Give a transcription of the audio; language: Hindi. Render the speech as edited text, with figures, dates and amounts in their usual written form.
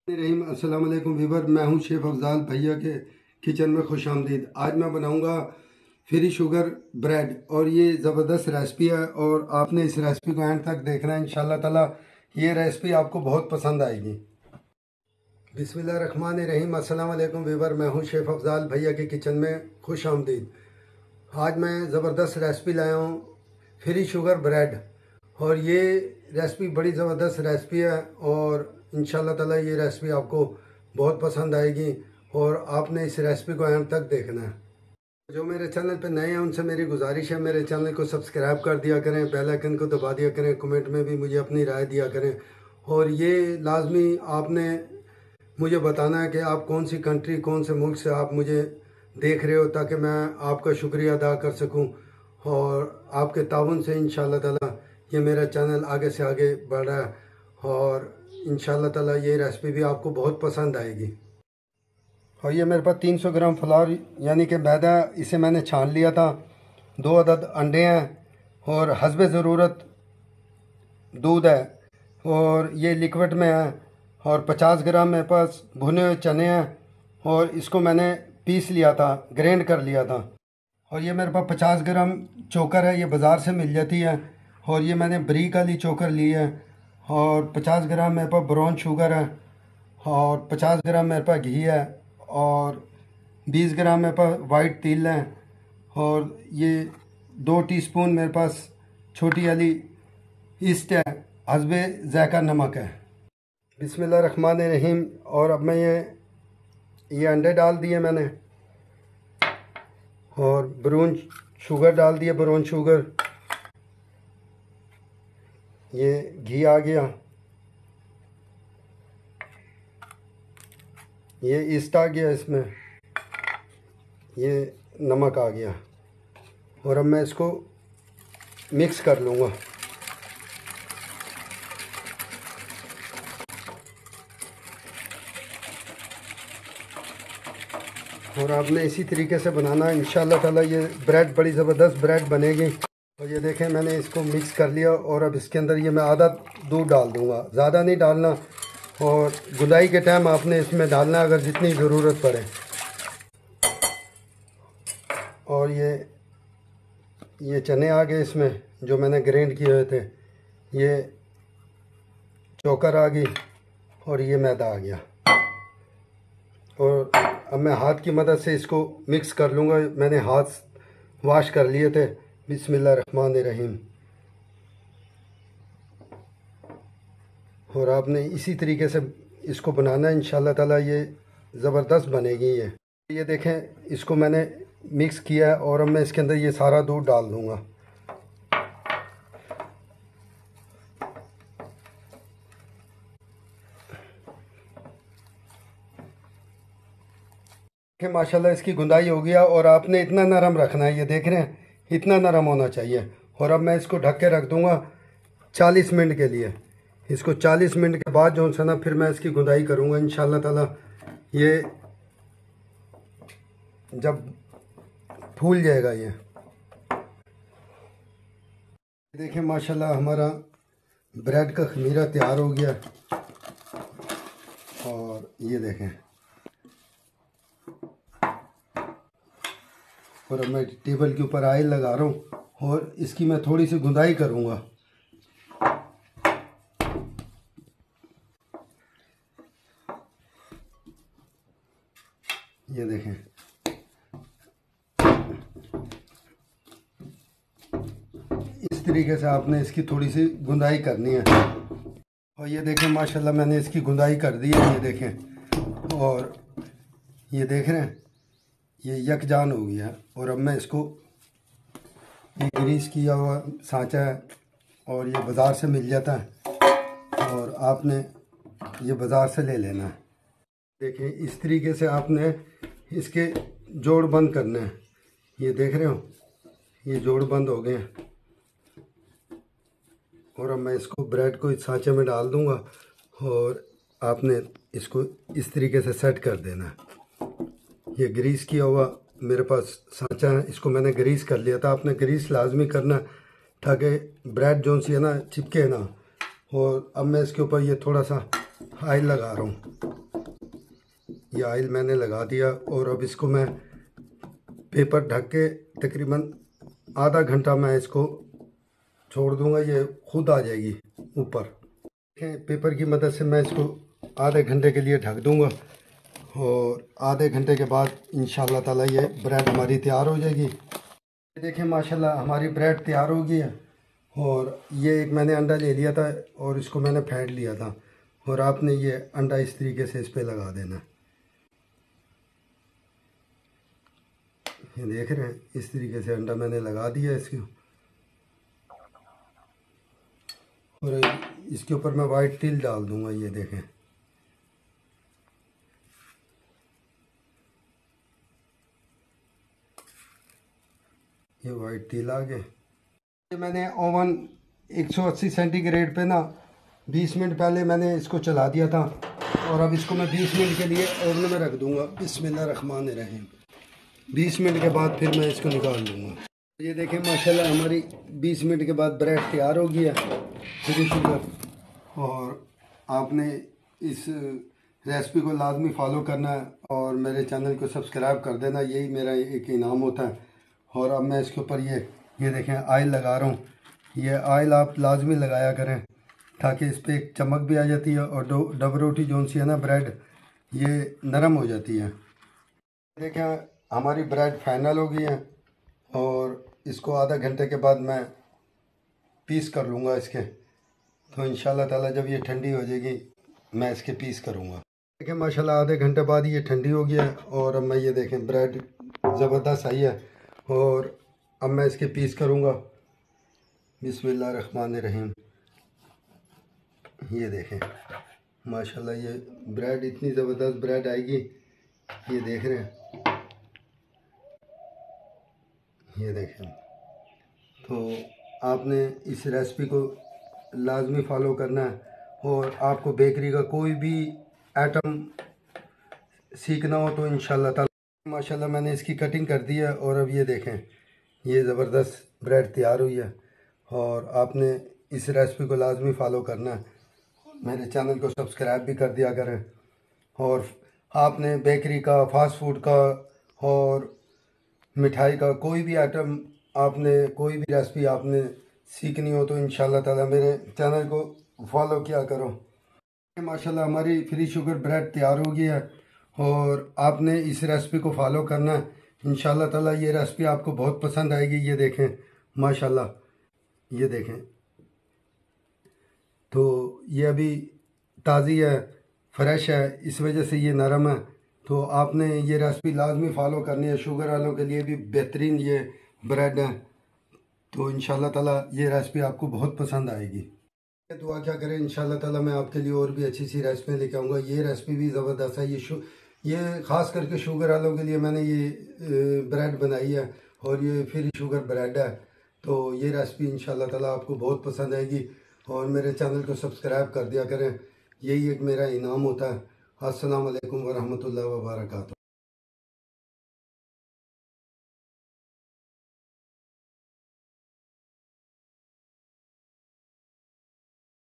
रहीम अस्सलाम वालेकुम वीवर, मैं हूं शेफ़ अफजाल भैया के किचन में खुश आमदीद। आज मैं बनाऊंगा फ्री शुगर ब्रेड और ये ज़बरदस्त रेसिपी है और आपने इस रेसिपी को एंड तक देखना है। इंशाल्लाह ताला ये रेसिपी आपको बहुत पसंद आएगी। बिस्मिल्लाहिर्रहमानिर्रहीम, अस्सलाम वालेकुम वीवर, मैं हूं शेफ़ अफजाल भैया के किचन में खुश आमदीद। आज मैं ज़बरदस्त रेसिपी लाया हूँ फ्री शुगर ब्रेड और ये रेसिपी बड़ी ज़बरदस्त रेसिपी है और इंशाल्लाह ताला ये रेसिपी आपको बहुत पसंद आएगी और आपने इस रेसिपी को एंड तक देखना है। जो मेरे चैनल पे नए हैं उनसे मेरी गुजारिश है, मेरे चैनल को सब्सक्राइब कर दिया करें, बेल आइकन को दबा दिया करें, कमेंट में भी मुझे अपनी राय दिया करें और ये लाजमी आपने मुझे बताना है कि आप कौन सी कंट्री, कौन से मुल्क से आप मुझे देख रहे हो, ताकि मैं आपका शुक्रिया अदा कर सकूं और आपके ताउन से इंशाल्लाह ताला ये मेरा चैनल आगे से आगे बढ़ रहा है और इंशाल्लाह ताला ये रेसिपी भी आपको बहुत पसंद आएगी। और ये मेरे पास 300 ग्राम फ्लावर यानी कि मैदा, इसे मैंने छान लिया था। 2 अदद अंडे हैं और हस्बे ज़रूरत दूध है और ये लिक्विड में है और 50 ग्राम मेरे पास भुने हुए चने हैं और इसको मैंने पीस लिया था, ग्राइंड कर लिया था। और ये मेरे पास 50 ग्राम चोकर है, ये बाज़ार से मिल जाती है और ये मैंने बरीक वाली चोकर ली है। और 50 ग्राम मेरे पास ब्राउन शुगर है और 50 ग्राम मेरे पास घी है और 20 ग्राम मेरे पास वाइट तिल है और ये 2 टीस्पून मेरे पास छोटी वाली ईस्ट है, हस्बे ज़ायका नमक है। बिस्मिल्लाहिर्रहमानिर्रहीम। और अब मैं ये अंडे डाल दिए मैंने और ब्राउन शुगर डाल दिया, ब्राउन शुगर। ये घी आ गया, ये ईस्ट आ गया, इसमें ये नमक आ गया और अब मैं इसको मिक्स कर लूँगा। और आपने इसी तरीके से बनाना है, इंशाल्लाह ताला ये ब्रेड बड़ी ज़बरदस्त ब्रेड बनेगी। और ये देखें मैंने इसको मिक्स कर लिया और अब इसके अंदर ये मैं आधा दूध डाल दूँगा, ज़्यादा नहीं डालना और गुदाई के टाइम आपने इसमें डालना अगर जितनी ज़रूरत पड़े। और ये चने आ गए इसमें जो मैंने ग्राइंड किए हुए थे, ये चोकर आ गई और ये मैदा आ गया। और अब मैं हाथ की मदद से इसको मिक्स कर लूँगा। मैंने हाथ वॉश कर लिए थे। बिस्मिल्लाहिर्रहमानिर्रहीम। और आपने इसी तरीके से इसको बनाना है, इंशाल्लाह ताला ये ज़बरदस्त बनेगी। ये देखें इसको मैंने मिक्स किया है और अब मैं इसके अंदर ये सारा दूध डाल दूँगा। माशाल्लाह इसकी गुंदाई हो गया और आपने इतना नरम रखना है, ये देख रहे हैं इतना नरम होना चाहिए। और अब मैं इसको ढक के रख दूंगा 40 मिनट के लिए। इसको 40 मिनट के बाद जो है ना फिर मैं इसकी गुंदाई करूंगा इंशाल्लाह ताला। ये जब फूल जाएगा ये देखें माशाल्लाह हमारा ब्रेड का खमीरा तैयार हो गया। और ये देखें, और अब मैं टेबल के ऊपर ऑयल लगा रहा हूँ और इसकी मैं थोड़ी सी गुंदाई करूँगा। ये देखें इस तरीके से आपने इसकी थोड़ी सी गुंदाई करनी है। और ये देखें माशाल्लाह मैंने इसकी गुंदाई कर दी है, ये देखें। और ये देख रहे हैं ये यकजान हो गया। और अब मैं इसको, ये ग्रीस किया हुआ सांचा है और ये बाज़ार से मिल जाता है और आपने ये बाज़ार से ले लेना है। देखें इस तरीके से आपने इसके जोड़ बंद करने हैं। ये देख रहे हो ये जोड़ बंद हो गए हैं। और अब मैं इसको ब्रेड को इस सांचे में डाल दूंगा और आपने इसको इस तरीके से सेट कर देना है। ये ग्रीस किया हुआ मेरे पास सांचा है, इसको मैंने ग्रीस कर लिया था। आपने ग्रीस लाजमी करना ताकि ब्रेड जो सी है ना चिपके ना। और अब मैं इसके ऊपर ये थोड़ा सा ऑयल लगा रहा हूँ। ये ऑयल मैंने लगा दिया और अब इसको मैं पेपर ढक के तकरीबन आधा घंटा मैं इसको छोड़ दूंगा, ये खुद आ जाएगी ऊपर। देखें पेपर की मदद से मैं इसको आधे घंटे के लिए ढक दूंगा और आधे घंटे के बाद इंशाल्लाह ताला ये ब्रेड हमारी तैयार हो जाएगी। देखें माशाल्लाह हमारी ब्रेड तैयार हो गई है और ये एक मैंने अंडा ले लिया था और इसको मैंने फेंट लिया था और आपने ये अंडा इस तरीके से इस पे लगा देना। ये देख रहे हैं, इस तरीके से अंडा मैंने लगा दिया इसको और इसके ऊपर मैं वाइट तिल डाल दूंगा। ये देखें ये वाइट तिल आ गए। मैंने ओवन 180 सेंटीग्रेड पे ना 20 मिनट पहले मैंने इसको चला दिया था और अब इसको मैं 20 मिनट के लिए ओवन में रख दूंगा। बिस्मिल्लाहिर्रहमानिर्रहीम। 20 मिनट के बाद फिर मैं इसको निकाल लूँगा। ये देखें माशाल्लाह हमारी 20 मिनट के बाद ब्रेड तैयार हो गया फिनिश शुगर। और आपने इस रेसिपी को लाजमी फॉलो करना है और मेरे चैनल को सब्सक्राइब कर देना, यही मेरा एक इनाम होता है। और अब मैं इसके ऊपर ये देखें ऑयल लगा रहा हूँ। ये ऑयल आप लाजमी लगाया करें ताकि इस पर एक चमक भी आ जाती है और डब रोटी जो सी है ना ब्रेड ये नरम हो जाती है। देखें हमारी ब्रेड फाइनल हो गई है और इसको आधा घंटे के बाद मैं पीस कर लूँगा इसके। तो इंशाल्लाह ताला जब ये ठंडी हो जाएगी मैं इसके पीस करूँगा। देखें माशाल्लाह आधे घंटे बाद ये ठंडी हो गई है और अब मैं ये देखें ब्रेड ज़बरदस्त आई है और अब मैं इसके पीस करूँगा। बिस्मिल्लाहिर्रहमानिर्रहीम। ये देखें माशाल्लाह ये ब्रेड इतनी ज़बरदस्त ब्रेड आएगी, ये देख रहे हैं। ये देखें तो आपने इस रेसिपी को लाजमी फ़ॉलो करना है और आपको बेकरी का कोई भी आइटम सीखना हो तो इंशाल्लाह ताला। माशाल्लाह मैंने इसकी कटिंग कर दी है और अब ये देखें ये ज़बरदस्त ब्रेड तैयार हुई है और आपने इस रेसिपी को लाजमी फ़ॉलो करना है। मेरे चैनल को सब्सक्राइब भी कर दिया करें और आपने बेकरी का, फास्ट फूड का और मिठाई का कोई भी आइटम आपने कोई भी रेसिपी आपने सीखनी हो तो इंशाल्लाह ताला मेरे चैनल को फॉलो किया करो। माशाल्लाह हमारी फ्री शुगर ब्रेड तैयार हो गई है और आपने इस रेसिपी को फॉलो करना है। इंशाल्लाह ताला ये रेसिपी आपको बहुत पसंद आएगी। ये देखें माशाल्लाह, ये देखें तो ये अभी ताज़ी है, फ्रेश है, इस वजह से ये नरम है। तो आपने ये रेसिपी लाजमी फ़ॉलो करनी है। शुगर वालों के लिए भी बेहतरीन ये ब्रेड है। तो इंशाल्लाह ताला ये रेसिपी आपको बहुत पसंद आएगी। दुआ क्या करें इंशाल्लाह ताला मैं आपके लिए और भी अच्छी सी रेसिपी लेके आऊँगा। ये रेसिपी भी ज़बरदस्त है। ये ख़ास करके शुगर वालों के लिए मैंने ये ब्रेड बनाई है और ये फिर शुगर ब्रेड है। तो ये रेसिपी इंशाल्लाह ताला आपको बहुत पसंद आएगी और मेरे चैनल को सब्सक्राइब कर दिया करें, यही एक मेरा इनाम होता है। अस्सलाम वालेकुम वरहमतुल्लाहि व बरकातहू।